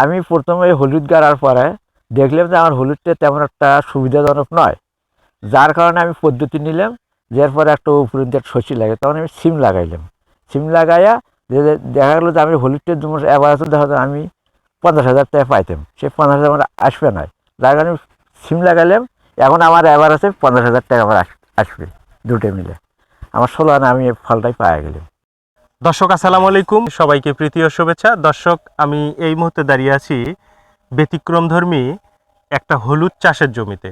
আমি প্রথমে হলুদ গাড়ার পরে দেখলাম যে আমার হলুদটা তেমন একটা সুবিধাজনক নয়, যার কারণে আমি পদ্ধতি নিলাম যে এরপরে একটা উপরে দিয়ে শশী লাগে, তখন আমি সিম লাগাইলাম। সিম লাগাইয়া যে দেখা গেলো যে আমি হলুদটার জন্য এবার আছে দেখা যায় আমি 50,000 টাকা পাইতাম, সেই 50,000 আমার আসবে না, যার কারণে সিম লাগাইলাম। এখন আমার এবার আছে 50,000 টাকা আমার আসবে দুটো মিলে, আমার 16 আনা আমি এই ফলটাই পাওয়া গেলাম। দর্শক আসসালামু আলাইকুম, সবাইকে প্রীতি ও শুভেচ্ছা। দর্শক, আমি এই মুহূর্তে দাঁড়িয়ে আছি ব্যতিক্রমধর্মী একটা হলুদ চাষের জমিতে।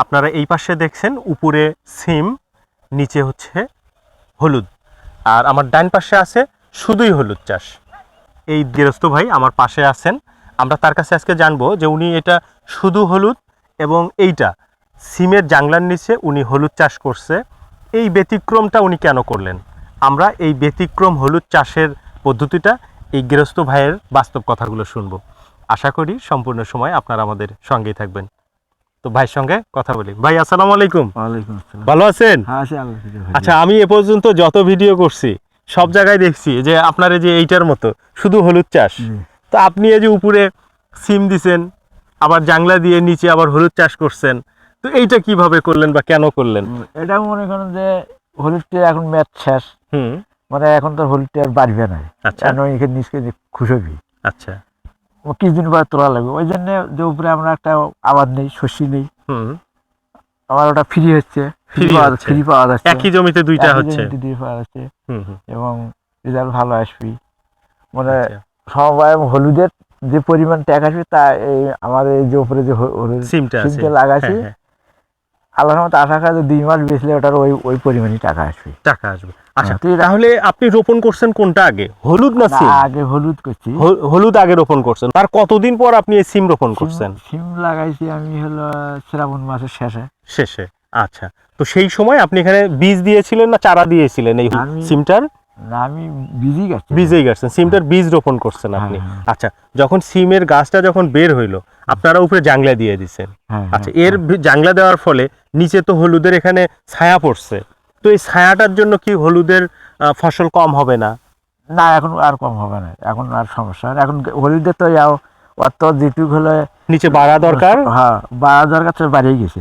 আপনারা এই পাশে দেখছেন উপরে সিম, নিচে হচ্ছে হলুদ, আর আমার ডান পাশে আছে শুধুই হলুদ চাষ। এই গৃহস্থ ভাই আমার পাশে আছেন, আমরা তার কাছে আজকে জানবো যে উনি এটা শুধু হলুদ এবং এইটা সিমের জাংলার নিচে উনি হলুদ চাষ করছে, এই ব্যতিক্রমটা উনি কেন করলেন। আমরা এই ব্যতিক্রম হলুদ চাষের পদ্ধতিটা এই গৃহস্থ ভাইয়ের বাস্তব কথাগুলো শুনবো। আশা করি সম্পূর্ণ সময় আপনারা আমাদের সঙ্গেই থাকবেন। তো ভাইয়ের সঙ্গে কথা বলি। ভাই আসসালামু আলাইকুম। ওয়ালাইকুম আসসালাম। ভালো আছেন? হ্যাঁ আছে আল্লাহ। আচ্ছা, আমি এ পর্যন্ত যত ভিডিও করছি সব জায়গায় দেখছি যে আপনার এই যে এইটার মতো শুধু হলুদ চাষ, তো আপনি এই যে উপরে সিম দিছেন, আবার জাংলা দিয়ে নিচে আবার হলুদ চাষ করছেন, তো এইটা কিভাবে করলেন বা কেন করলেন? এটা মনে করেন যে হলুদটা এখন ম্যাচ শেষ, হুম, মানে এখন তো হলুদটা আর বাড়বে না, আচ্ছা এখানে নিচকে খুশবি আচ্ছা, ও কিছুদিন পর তোলা লাগবে, ওই জন্য যে উপরে আমরা একটা আবাদ নেই, শস্য নেই, হুম, আমার ওটা ফ্রি হচ্ছে, ফ্রি হচ্ছে। ফ্রি পাওয়া যাচ্ছে, একই জমিতে দুইটা একই হচ্ছে। জমিতে দিয়ে পাওয়া যাচ্ছে হুম হুম, এবং রেজাল্ট ভালো আসবি। মানে আচ্ছা। সমবায় হলুদের যে পরিমাণ ট্যাগ আসবে তা এই আমাদের এই যে উপরে যে হলুদ সিমটা আছে, সিমটা লাগাচ্ছি, হ্যাঁ, হ্যাঁ, আল্লাহর মতো আশা করা 2 মাস বেচলে ওটার ওই পরিমাণই টাকা আসবে। টাকা আসবে। আচ্ছা, তুই তাহলে আপনি রোপণ করছেন কোনটা আগে, হলুদ না সিম? আগে হলুদ করছি। হলুদ আগে রোপণ করছেন, তার কতদিন পর আপনি এই সিম রোপণ করছেন? সিম লাগাইছি আমি হলো শ্রাবণ মাসের শেষে। আচ্ছা, তো সেই সময় আপনি এখানে বীজ দিয়েছিলেন না চারা দিয়েছিলেন এই সিমটার? না, আমি বীজই গাছি। বীজেই গাছছেন, সিমটার বীজ রোপণ করছেন আপনি। আচ্ছা, যখন সিমের গাছটা যখন বের হইলো আপনারা উপরে জাংলা দিয়ে দিচ্ছেন। আচ্ছা, এর জাংলা দেওয়ার ফলে নিচে তো হলুদের এখানে ছায়া পড়ছে, তো এই ছায়াটার জন্য কি হলুদের ফসল কম হবে না? না, এখন আর কম হবে না, এখন আর সমস্যা হয় না। এখন হলুদের তো অত যেটুক হলে নিচে বাড়া দরকার, হ্যাঁ বাড়া দরকার, তো বাড়িয়ে গেছে।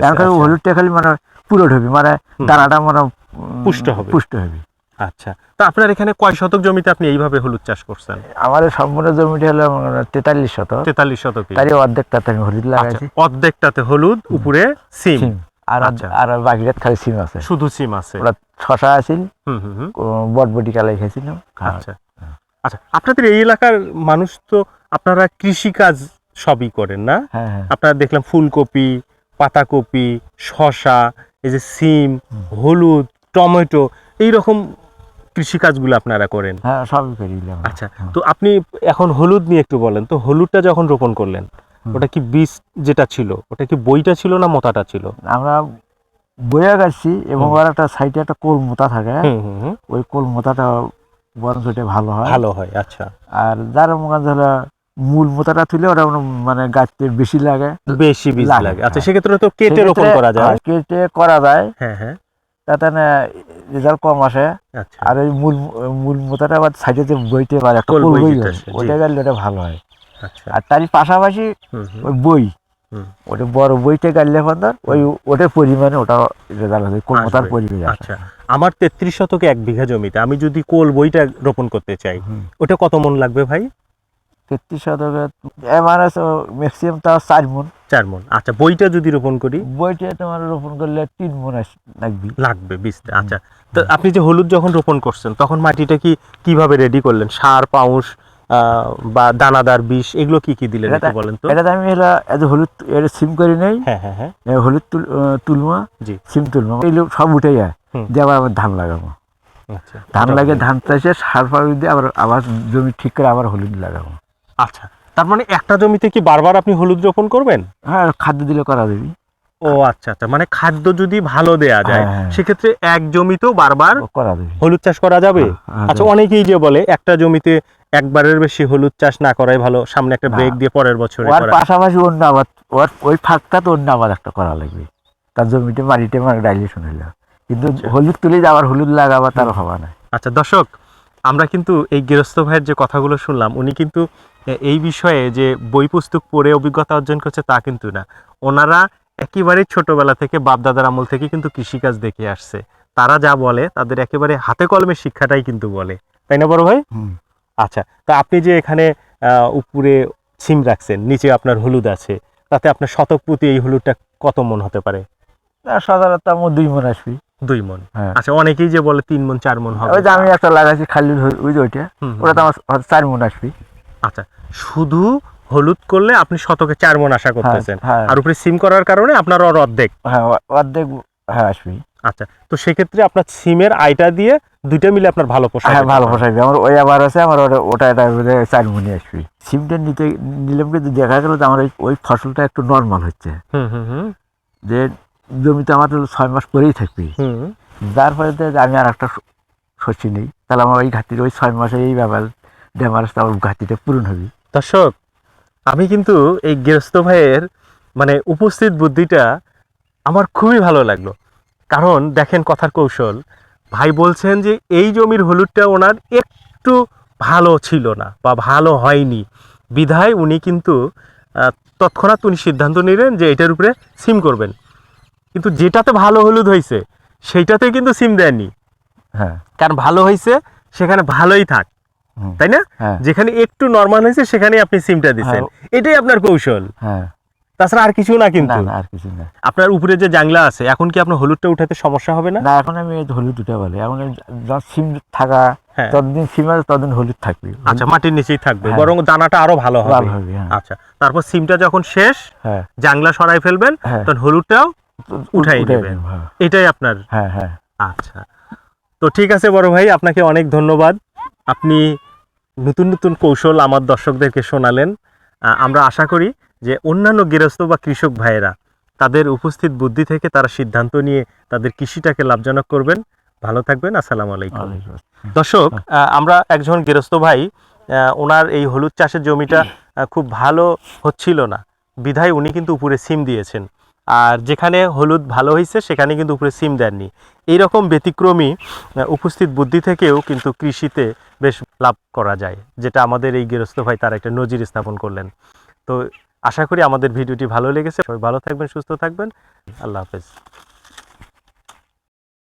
আচ্ছা। হলুদটা খালি মানে পুরো ঢবি, মানে দানাটা মানে পুষ্ট হবে। আচ্ছা, তো আপনার এখানে কয় শতক জমিতে আপনি এইভাবে হলুদ চাষ করছেন? আমাদের সম্পূর্ণ জমিটা হলো 43 শতক। 43 শতকে তারই অর্ধেকটাতে আমি হলুদ লাগাইছি। অর্ধেকটাতে হলুদ, উপরে সিম, আর বাকিটা খালি সিম আছে, শুধু সিম আছে। ওটা শশা আছিল, বটবটি কালাই খাইছিলাম। আচ্ছা আচ্ছা, আপনাদের এই এলাকার মানুষ তো আপনারা কৃষি কাজ সবই করেন না? আপনারা দেখলাম ফুলকপি, পাতাকপি, শশা, এই যে সিম, হলুদ, টমেটো, এইরকম কৃষি কাজগুলো আপনারা করেন? হ্যাঁ, সবই করি। আচ্ছা, তো আপনি এখন হলুদ নিয়ে একটু বলেন তো, হলুদটা যখন রোপণ করলেন ওটা কি বীজ যেটা ছিল ওটা কি বইটা ছিল না মোটাটা ছিল? আমরা বইয়া গাছি এবং ওর একটা সাইডে একটা কোল মোটা থাকে, ওই কোল মোটাটা বরঞ্চ ভালো হয়। আচ্ছা, আর যার মনে হলো মূল মোটাটা তুলে ওটা মানে গাছতে বেশি লাগে, বেশি বীজ লাগে। আচ্ছা, সেক্ষেত্রে তো কেটে রোপণ করা যায়। কেটে করা যায়, হ্যাঁ হ্যাঁ, তাতে না রেজাল্ট কম আসে। আর ওই মূল মোটাটা আবার সাইডে যে বইতে পারে একটা কোল বই, ওইটা গেলে ওটা ভালো হয়। আর তারই পাশাপাশি ওই বই, ওটা বড় বইটা গাড়লে ওটার পরিমাণে ওটা রেজাল্ট হবে, কোল মোটার পরিমাণে। আচ্ছা, আমার 33 শতকে 1 বিঘা জমিতে আমি যদি কোল বইটা রোপণ করতে চাই ওটা কত মন লাগবে ভাই? 33 শতকে মানে ম্যাক্সিমাম তাও 4 মন। 4 মন। আচ্ছা, বইটা যদি রোপণ করি? বইটা তোমার রোপণ করলে 3 মন লাগবে বীজটা। আচ্ছা, তো আপনি যে হলুদ যখন রোপণ করছেন তখন মাটিটা কিভাবে রেডি করলেন? সার, পাউশ বা দানাদার বিষ এগুলো কি দিলেন একটু বলেন তো? এটা আমি হলুদ সিম করি নাই। হ্যাঁ হ্যাঁ হ্যাঁ, হলুদ তুলমা, সিম তুলমা, এগুলো সব উঠে যায় দিয়ে আবার ধান লাগাবো। আচ্ছা, ধান লাগে, ধান চাষে সার ফার দিয়ে আবার জমি ঠিক করে আবার হলুদ লাগাবো। আচ্ছা, তার মানে একটা জমিতে কি বারবার আপনি হলুদ রোপণ করবেন? হ্যাঁ, খাদ্য দিলে করা যাবে। ও আচ্ছা আচ্ছা, মানে খাদ্য যদি ভালো দেয়া যায় সেক্ষেত্রে এক জমিতেও বারবার করা যাবে, হলুদ চাষ করা যাবে। আচ্ছা, অনেকেই যে বলে একটা জমিতে একবারের বেশি হলুদ চাষ না করাই ভালো, সামনে একটা ব্রেক দিয়ে পরের বছরে করা। পাশাপাশি অন্য আবাদ, ওই ফাঁকটা তো অন্য আবাদ একটা করা লাগবে, তার জমিতে মাটিতে ডাইলেশন হইলো, কিন্তু হলুদ তুলে আবার হলুদ লাগাবা তার হওয়া না। আচ্ছা দর্শক, আমরা কিন্তু এই গৃহস্থ ভাইয়ের যে কথাগুলো শুনলাম, উনি কিন্তু এই বিষয়ে যে বই পুস্তক পড়ে অভিজ্ঞতা অর্জন করছে তা কিন্তু না, ওনারা একেবারে ছোটবেলা থেকে বাপদাদার আমল থেকে কিন্তু কৃষিকাজ দেখে আসছে। তারা যা বলে তাদের একেবারে হাতে কলমে শিক্ষাটাই কিন্তু বলে, তাই না বড় ভাই? আচ্ছা, তা আপনি যে এখানে উপরে সিম রাখছেন, নিচে আপনার হলুদ আছে, তাতে আপনার শতক প্রতি এই হলুদটা কত মন হতে পারে? সাধারণত আমার 2 মণ আসবি। 2 মন। হ্যাঁ। আচ্ছা, অনেকেই যে বলে 3 মন 4 মন হবে। ওই যে আমি একটা লাগাইছি খালি ওই যে ওইটা, হুম, ওটা তো আমার 4 মণ আসবি। আচ্ছা, শুধু হলুদ করলে আপনি শতকে 4 মন আশা করতেছেন, হ্যাঁ। আর উপরে সিম করার কারণে আপনার ওর অর্ধেক। হ্যাঁ, অর্ধেক হ্যাঁ আসবি। আচ্ছা, তো সেক্ষেত্রে আপনার সিমের আয়টা দিয়ে দুইটা মিলে আপনার ভালো পোষায়। হ্যাঁ, ভালো পোষাইবে। আমার ওই আবার আছে, আমার ওটা এটা 4 মণই আসবি। সিমটা নিলাম, কিন্তু দেখা গেল যে আমার ওই ফসলটা একটু নর্মাল হচ্ছে, হুম হুম হুম যে জমিতে আমার 6 মাস পরেই থাকবি। হুম। যার ফলে আমি আর একটা শস্য নেই, তাহলে আমার ওই ঘাটতির ওই 6 মাসে এই ব্যাপার ড্যামারেজ আমার ঘাটতিটা পূরণ হবে। দর্শক, আমি কিন্তু এই গৃহস্থ ভাইয়ের মানে উপস্থিত বুদ্ধিটা আমার খুবই ভালো লাগলো। কারণ দেখেন কথার কৌশল, ভাই বলছেন যে এই জমির হলুদটা ওনার একটু ভালো ছিল না বা ভালো হয়নি, বিধায় উনি কিন্তু তৎক্ষণাৎ উনি সিদ্ধান্ত নিলেন যে এটার উপরে সিম করবেন। কিন্তু যেটাতে ভালো হলুদ হয়েছে সেইটাতে কিন্তু সিম দেননি। হ্যাঁ, কারণ ভালো হয়েছে সেখানে ভালোই থাক, তাই না? হ্যাঁ, যেখানে একটু নরমাল হয়েছে সেখানে আপনি সিমটা দিচ্ছেন, এটাই আপনার কৌশল। হ্যাঁ, তাছাড়া আর কিছু না। কিন্তু না আর কিছু না। আপনার উপরে যে জাংলা আছে, এখন কি আপনার হলুদটা উঠাতে সমস্যা হবে না? না, এখন আমি এই হলুদ উঠে বলে, এখন যখন সিম থাকা হ্যাঁ। ততদিন সিম আছে, ততদিন হলুদ থাকবে। আচ্ছা, মাটির নিচেই থাকবে, হ্যাঁ। বরং দানাটা আরো ভালো হবে। ভালো হবে, হ্যাঁ। আচ্ছা, তারপর সিমটা যখন শেষ, হ্যাঁ, জাংলা সরাই ফেলবেন, হ্যাঁ। তখন হলুদটাও উঠাই উঠে নেবেন। নেব, হ্যাঁ। এটাই আপনার। হ্যাঁ, হ্যাঁ। আচ্ছা, তো ঠিক আছে বড় ভাই, আপনাকে অনেক ধন্যবাদ। আপনি নতুন নতুন কৌশল আমার দর্শকদেরকে শোনালেন। আমরা আশা করি যে অন্যান্য গৃহস্থ বা কৃষক ভাইয়েরা তাদের উপস্থিত বুদ্ধি থেকে তারা সিদ্ধান্ত নিয়ে তাদের কৃষিটাকে লাভজনক করবেন। ভালো থাকবেন। আসসালামু আলাইকুম। দর্শক, আমরা একজন গৃহস্থ ভাই, ওনার এই হলুদ চাষের জমিটা খুব ভালো হচ্ছিল না, বিধায় উনি কিন্তু উপরে সিম দিয়েছেন। আর যেখানে হলুদ ভালো হয়েছে সেখানে কিন্তু উপরে সিম দেননি। এইরকম ব্যতিক্রমী উপস্থিত বুদ্ধি থেকেও কিন্তু কৃষিতে বেশ লাভ করা যায়, যেটা আমাদের এই গৃহস্থ ভাই তার একটা নজির স্থাপন করলেন। তো আশা করি আমাদের ভিডিওটি ভালো লেগেছে। সবাই ভালো থাকবেন, সুস্থ থাকবেন। আল্লাহ হাফেজ।